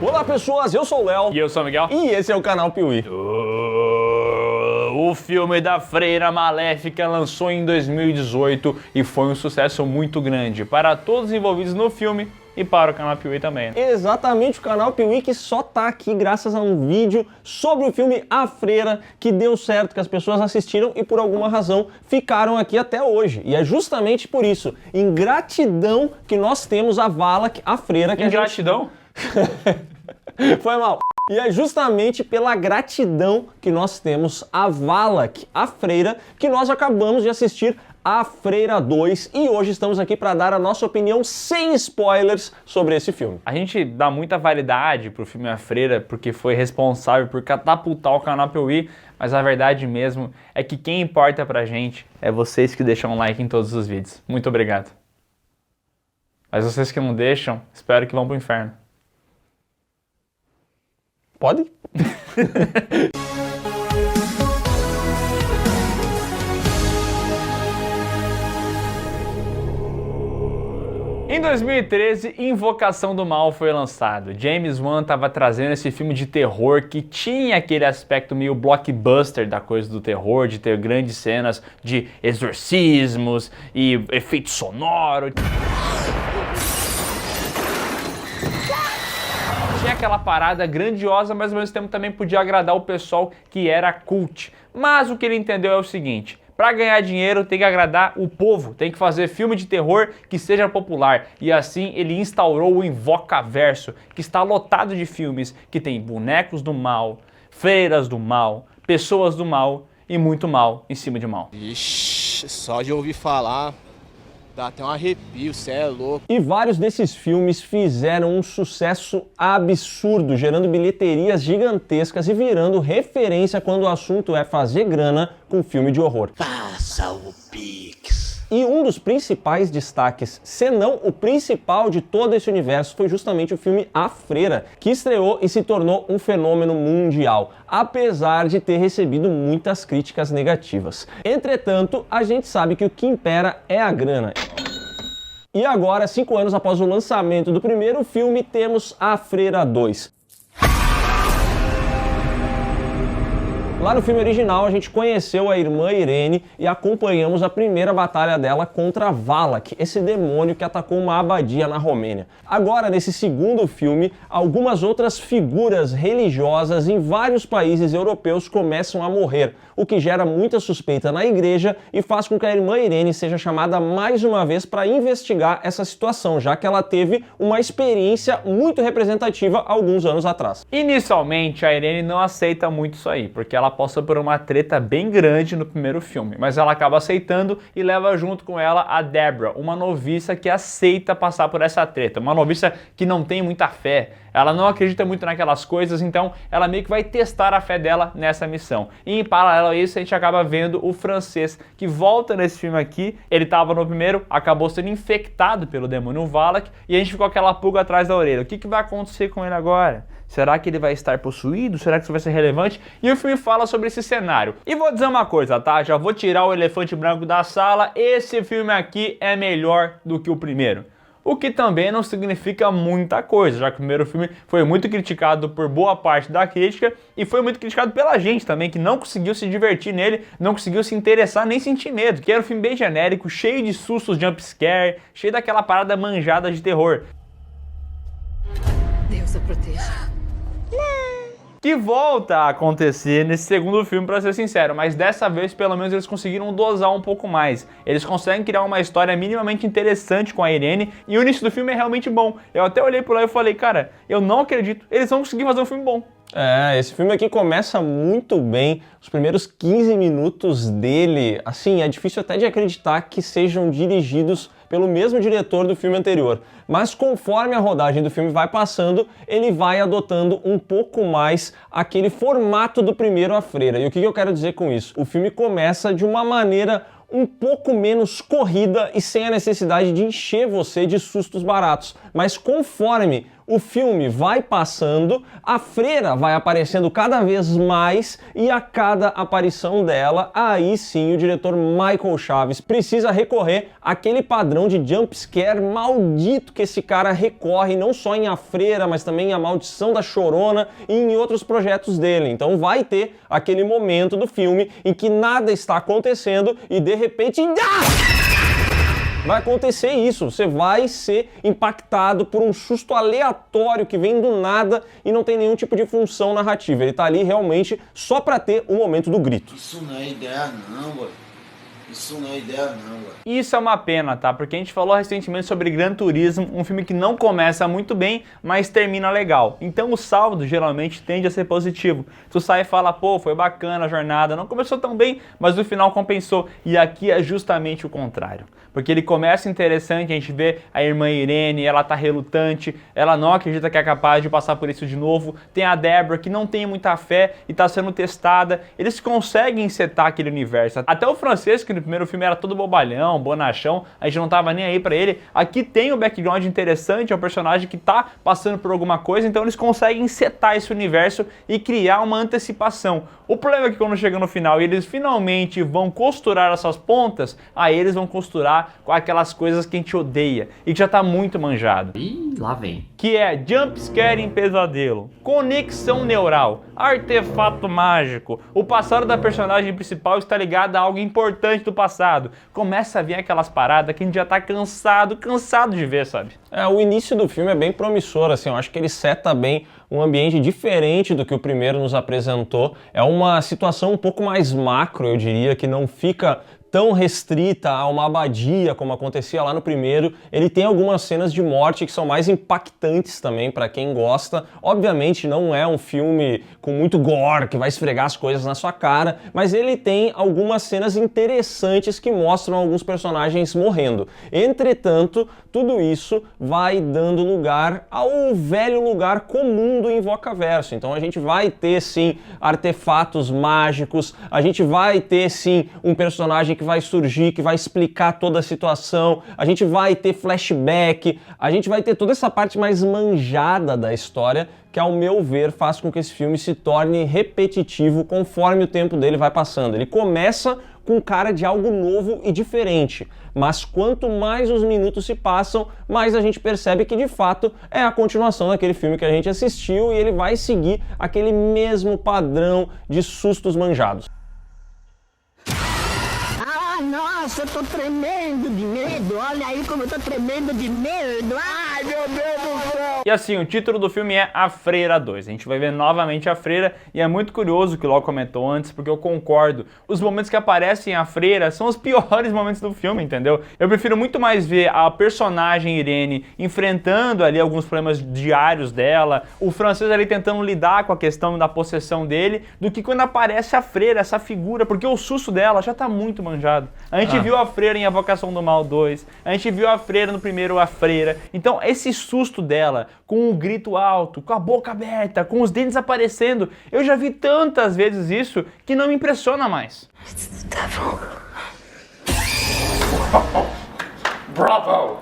Olá pessoas, eu sou o Léo. E eu sou o Miguel. E esse é o canal Piuí. O filme da Freira Maléfica lançou em 2018 e foi um sucesso muito grande para todos os envolvidos no filme e para o canal Piuí também. Exatamente, o canal Piuí que só tá aqui graças a um vídeo sobre o filme A Freira, que deu certo, que as pessoas assistiram e por alguma razão ficaram aqui até hoje. E é justamente por isso, em gratidão, que nós temos a Valak, a Freira. Que Ingratidão? Foi mal. E é justamente pela gratidão que nós temos a Valak, a Freira, que nós acabamos de assistir A Freira 2 e hoje estamos aqui para dar a nossa opinião sem spoilers sobre esse filme. A gente dá muita validade pro filme A Freira porque foi responsável por catapultar o canal Piuí, mas a verdade mesmo é que quem importa pra gente é vocês que deixam um like em todos os vídeos. Muito obrigado. Mas vocês que não deixam, espero que vão pro inferno. Pode? Em 2013, Invocação do Mal foi lançado. James Wan estava trazendo esse filme de terror que tinha aquele aspecto meio blockbuster da coisa do terror, de ter grandes cenas de exorcismos e efeito sonoro. Tinha aquela parada grandiosa, mas ao mesmo tempo também podia agradar o pessoal que era cult. Mas o que ele entendeu é o seguinte: para ganhar dinheiro tem que agradar o povo, tem que fazer filme de terror que seja popular. E assim ele instaurou o Invocaverso, que está lotado de filmes que tem bonecos do mal, freiras do mal, pessoas do mal e muito mal em cima de mal. Ixi, só de ouvir falar dá até um arrepio, cê é louco. E vários desses filmes fizeram um sucesso absurdo, gerando bilheterias gigantescas e virando referência quando o assunto é fazer grana com filme de horror. Passa o Pix. E um dos principais destaques, se não o principal de todo esse universo, foi justamente o filme A Freira, que estreou e se tornou um fenômeno mundial, apesar de ter recebido muitas críticas negativas. Entretanto, a gente sabe que o que impera é a grana. E agora, 5 anos após o lançamento do primeiro filme, temos A Freira 2. Lá no filme original, a gente conheceu a irmã Irene e acompanhamos a primeira batalha dela contra Valak, esse demônio que atacou uma abadia na Romênia. Agora, nesse segundo filme, algumas outras figuras religiosas em vários países europeus começam a morrer, o que gera muita suspeita na igreja e faz com que a irmã Irene seja chamada mais uma vez para investigar essa situação, já que ela teve uma experiência muito representativa alguns anos atrás. Inicialmente, a Irene não aceita muito isso aí, porque ela passa por uma treta bem grande no primeiro filme, mas ela acaba aceitando e leva junto com ela a Deborah, uma noviça que aceita passar por essa treta, uma noviça que não tem muita fé, ela não acredita muito naquelas coisas, então ela meio que vai testar a fé dela nessa missão. E em paralelo a isso, a gente acaba vendo o francês que volta nesse filme aqui, ele estava no primeiro, acabou sendo infectado pelo demônio Valak e a gente ficou aquela pulga atrás da orelha. O que vai acontecer com ele agora? Será que ele vai estar possuído? Será que isso vai ser relevante? E o filme fala sobre esse cenário. E vou dizer uma coisa, tá? Já vou tirar o elefante branco da sala. Esse filme aqui é melhor do que o primeiro. O que também não significa muita coisa, já que o primeiro filme foi muito criticado por boa parte da crítica e foi muito criticado pela gente também, que não conseguiu se divertir nele, não conseguiu se interessar nem sentir medo, que era um filme bem genérico, cheio de sustos, jumpscare, cheio daquela parada manjada de terror. Deus o proteja. Que volta a acontecer nesse segundo filme, pra ser sincero, mas dessa vez pelo menos eles conseguiram dosar um pouco mais. Eles conseguem criar uma história minimamente interessante com a Irene e o início do filme é realmente bom. Eu até olhei pro lado e falei, cara, eu não acredito, eles vão conseguir fazer um filme bom. Esse filme aqui começa muito bem, os primeiros 15 minutos dele, assim, é difícil até de acreditar que sejam dirigidos pelo mesmo diretor do filme anterior. Mas conforme a rodagem do filme vai passando, ele vai adotando um pouco mais aquele formato do primeiro A Freira. E o que eu quero dizer com isso? O filme começa de uma maneira um pouco menos corrida e sem a necessidade de encher você de sustos baratos. Mas conforme O filme vai passando, a freira vai aparecendo cada vez mais e a cada aparição dela, aí sim o diretor Michael Chaves precisa recorrer àquele padrão de jumpscare maldito que esse cara recorre não só em A Freira, mas também em A Maldição da Chorona e em outros projetos dele. Então vai ter aquele momento do filme em que nada está acontecendo e de repente... vai acontecer isso, você vai ser impactado por um susto aleatório que vem do nada e não tem nenhum tipo de função narrativa. Ele tá ali realmente só pra ter o momento do grito. Isso não é ideia não, ué. Isso não é ideia não, ué. Isso é uma pena, tá? Porque a gente falou recentemente sobre Gran Turismo, um filme que não começa muito bem, mas termina legal. Então o saldo geralmente tende a ser positivo. Tu sai e fala, pô, foi bacana a jornada, não começou tão bem, mas no final compensou. E aqui é justamente o contrário. Porque ele começa interessante, a gente vê a irmã Irene, ela tá relutante, ela não acredita que é capaz de passar por isso de novo. Tem a Deborah, que não tem muita fé e tá sendo testada. Eles conseguem setar aquele universo. Até o Francês, que no primeiro filme era todo bobalhão, bonachão, a gente não tava nem aí pra ele. Aqui tem um background interessante, é um personagem que tá passando por alguma coisa, então eles conseguem setar esse universo e criar uma antecipação. O problema é que quando chega no final e eles finalmente vão costurar essas pontas, aí eles vão costurar com aquelas coisas que a gente odeia e que já tá muito manjado. Ih, lá vem. Que é jumpscare em pesadelo, conexão neural, artefato mágico, o passado da personagem principal está ligado a algo importante do passado. Começa a vir aquelas paradas que a gente já tá cansado de ver, sabe? O início do filme é bem promissor, assim, eu acho que ele seta bem um ambiente diferente do que o primeiro nos apresentou. É uma situação um pouco mais macro, eu diria, que não fica tão restrita a uma abadia como acontecia lá no primeiro. Ele tem algumas cenas de morte que são mais impactantes também para quem gosta. Obviamente não é um filme com muito gore, que vai esfregar as coisas na sua cara, mas ele tem algumas cenas interessantes que mostram alguns personagens morrendo. Entretanto, tudo isso vai dando lugar ao velho lugar comum do Invocaverso. Então a gente vai ter sim artefatos mágicos, a gente vai ter sim um personagem que vai surgir, que vai explicar toda a situação, a gente vai ter flashback, a gente vai ter toda essa parte mais manjada da história que, ao meu ver, faz com que esse filme se torne repetitivo conforme o tempo dele vai passando. Ele começa com cara de algo novo e diferente, mas quanto mais os minutos se passam, mais a gente percebe que de fato é a continuação daquele filme que a gente assistiu e ele vai seguir aquele mesmo padrão de sustos manjados. Nossa, eu tô tremendo de medo. Olha aí como eu tô tremendo de medo. Ai, meu Deus do céu. E assim, o título do filme é A Freira 2. A gente vai ver novamente a Freira e é muito curioso o que o Lau comentou antes, porque eu concordo. Os momentos que aparecem a Freira são os piores momentos do filme, entendeu? Eu prefiro muito mais ver a personagem Irene enfrentando ali alguns problemas diários dela, o Francês ali tentando lidar com a questão da possessão dele, do que quando aparece a Freira, essa figura, porque o susto dela já tá muito manjado. A gente viu a Freira em A Vocação do Mal 2, a gente viu a Freira no primeiro A Freira. Então esse susto dela, com um grito alto, com a boca aberta, com os dentes aparecendo, eu já vi tantas vezes isso que não me impressiona mais. Bravo!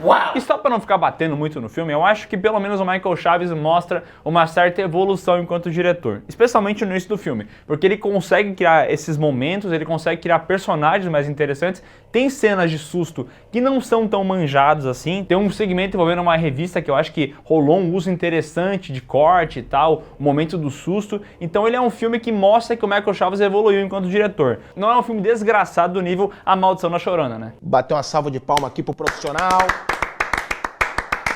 Uau! E só para não ficar batendo muito no filme, eu acho que pelo menos o Michael Chaves mostra uma certa evolução enquanto diretor, especialmente no início do filme, porque ele consegue criar esses momentos, ele consegue criar personagens mais interessantes, tem cenas de susto que não são tão manjados assim, tem um segmento envolvendo uma revista que eu acho que rolou um uso interessante de corte e tal, o momento do susto, então ele é um filme que mostra que o Michael Chaves evoluiu enquanto diretor. Não é um filme desgraçado do nível A Maldição da Chorona, né? Bateu uma salva de palma aqui pro profissional.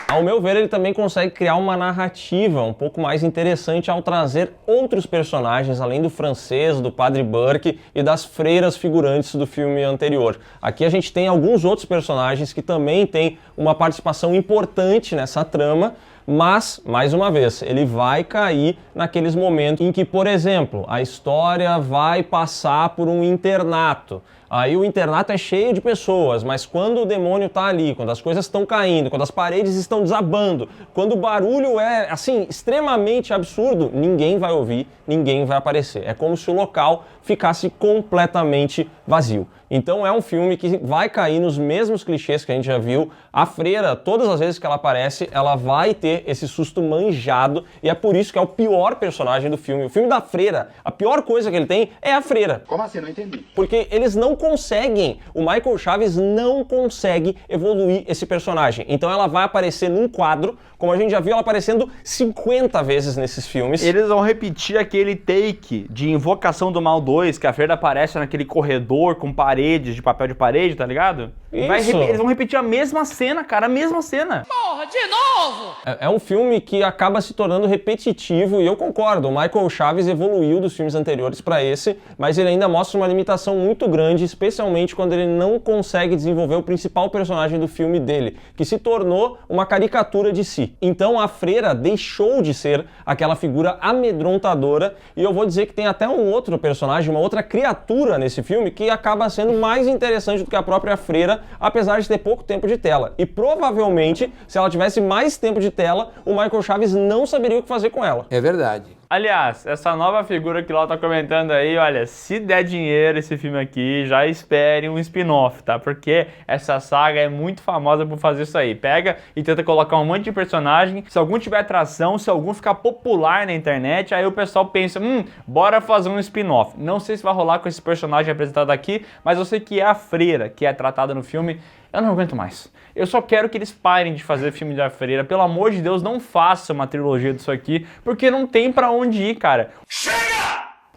Ao meu ver, ele também consegue criar uma narrativa um pouco mais interessante ao trazer outros personagens, além do Francês, do Padre Burke e das freiras figurantes do filme anterior. Aqui a gente tem alguns outros personagens que também têm uma participação importante nessa trama, mas, mais uma vez, ele vai cair naqueles momentos em que, por exemplo, a história vai passar por um internato. Aí o internato é cheio de pessoas, mas quando o demônio tá ali, quando as coisas estão caindo, quando as paredes estão desabando, quando o barulho é, assim, extremamente absurdo, ninguém vai ouvir, ninguém vai aparecer. É como se o local ficasse completamente vazio. Então é um filme que vai cair nos mesmos clichês que a gente já viu. A freira, todas as vezes que ela aparece, ela vai ter esse susto manjado, e é por isso que é o pior personagem do filme. O filme da freira, a pior coisa que ele tem é a freira. Como assim? Não entendi. Porque eles não conseguem, o Michael Chaves não consegue evoluir esse personagem. Então ela vai aparecer num quadro, como a gente já viu ela aparecendo 50 vezes nesses filmes. Eles vão repetir aquele take de Invocação do Mal 2, que a freira aparece naquele corredor com paredes, de papel de parede, tá ligado? Isso. Eles vão repetir a mesma cena, cara, a mesma cena. Porra, de novo! É um filme que acaba se tornando repetitivo, e eu concordo, o Michael Chaves evoluiu dos filmes anteriores para esse, mas ele ainda mostra uma limitação muito grande, especialmente quando ele não consegue desenvolver o principal personagem do filme dele, que se tornou uma caricatura de si. Então a freira deixou de ser aquela figura amedrontadora, e eu vou dizer que tem até um outro personagem, uma outra criatura nesse filme que acaba sendo mais interessante do que a própria freira, apesar de ter pouco tempo de tela. E provavelmente, se ela tivesse mais tempo de tela, o Michael Chaves não saberia o que fazer com ela. É verdade. Aliás, essa nova figura que o Lau tá comentando aí, olha, se der dinheiro esse filme aqui, já espere um spin-off, tá? Porque essa saga é muito famosa por fazer isso aí. Pega e tenta colocar um monte de personagem, se algum tiver atração, se algum ficar popular na internet, aí o pessoal pensa, bora fazer um spin-off. Não sei se vai rolar com esse personagem apresentado aqui, mas eu sei que é a freira que é tratada no filme. Eu não aguento mais. Eu só quero que eles parem de fazer filme da freira. Pelo amor de Deus, não faça uma trilogia disso aqui, porque não tem pra onde ir, cara. Chega!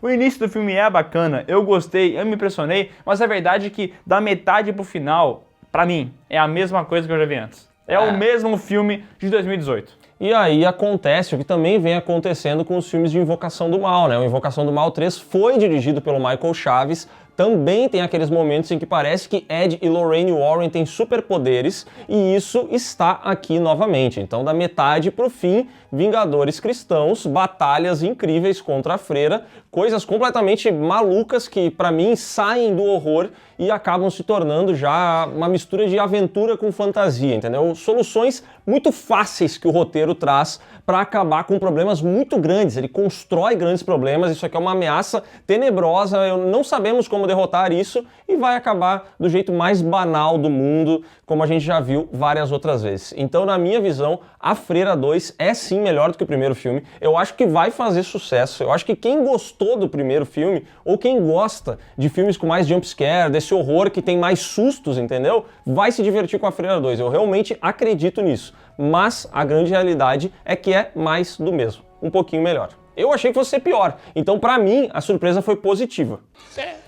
O início do filme é bacana, eu gostei, eu me impressionei, mas a verdade é que da metade pro final, pra mim, é a mesma coisa que eu já vi antes. É o mesmo filme de 2018. E aí acontece o que também vem acontecendo com os filmes de Invocação do Mal, né? O Invocação do Mal 3 foi dirigido pelo Michael Chaves, também tem aqueles momentos em que parece que Ed e Lorraine Warren têm superpoderes, e isso está aqui novamente. Então, da metade pro fim, Vingadores cristãos, batalhas incríveis contra a freira, coisas completamente malucas que, pra mim, saem do horror e acabam se tornando já uma mistura de aventura com fantasia, entendeu? Soluções muito fáceis que o roteiro traz para acabar com problemas muito grandes. Ele constrói grandes problemas, isso aqui é uma ameaça tenebrosa, não sabemos como derrotar isso, e vai acabar do jeito mais banal do mundo, como a gente já viu várias outras vezes. Então, na minha visão, A Freira 2 é sim melhor do que o primeiro filme. Eu acho que vai fazer sucesso. Eu acho que quem gostou do primeiro filme, ou quem gosta de filmes com mais jumpscare, desse horror que tem mais sustos, entendeu? Vai se divertir com A Freira 2. Eu realmente acredito nisso. Mas a grande realidade é que é mais do mesmo. Um pouquinho melhor. Eu achei que fosse ser pior. Então, pra mim, a surpresa foi positiva.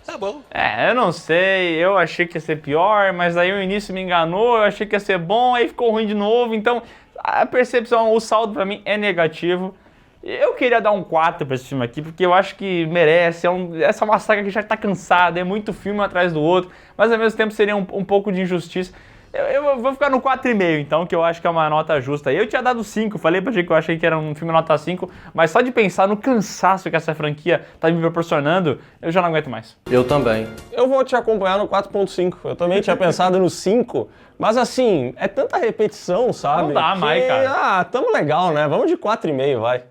Tá bom. Eu não sei, eu achei que ia ser pior, mas aí o início me enganou, eu achei que ia ser bom, aí ficou ruim de novo, então a percepção, o saldo pra mim é negativo. Eu queria dar um 4 pra esse filme aqui, porque eu acho que merece, essa é uma saga que já tá cansada, é muito filme atrás do outro, mas ao mesmo tempo seria um pouco de injustiça. Eu vou ficar no 4,5 então, que eu acho que é uma nota justa. Eu tinha dado 5, falei pra gente que eu achei que era um filme nota 5, mas só de pensar no cansaço que essa franquia tá me proporcionando, eu já não aguento mais. Eu também. Eu vou te acompanhar no 4.5. Eu também tinha pensado no 5, mas assim, é tanta repetição, sabe? Não dá mais, cara. Tamo legal, né? Vamos de 4,5, vai.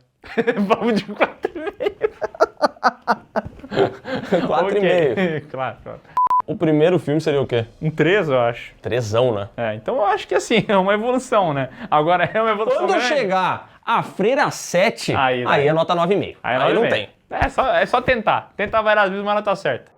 Vamos de 4,5. 4,5. Okay. Claro. O primeiro filme seria o quê? Um 3, eu acho. 3ão, né? Então eu acho que assim, é uma evolução, né? Agora é uma evolução Quando grande. chegar a Freira 7, aí é nota 9,5. Aí não tem. É só tentar. Tentar várias vezes, mas não tá certo.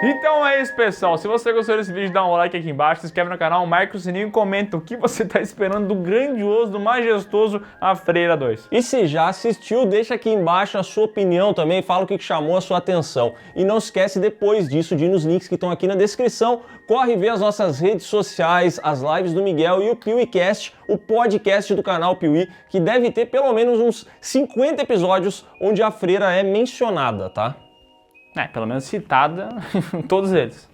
Então é isso, pessoal. Se você gostou desse vídeo, dá um like aqui embaixo, se inscreve no canal, marca o sininho e comenta o que você tá esperando do grandioso, do majestoso A Freira 2. E se já assistiu, deixa aqui embaixo a sua opinião também, fala o que chamou a sua atenção. E não esquece depois disso de ir nos links que estão aqui na descrição, corre ver as nossas redes sociais, as lives do Miguel e o PeeWeeCast, o podcast do canal Piuí, que deve ter pelo menos uns 50 episódios onde a freira é mencionada, tá? Pelo menos citada todos eles.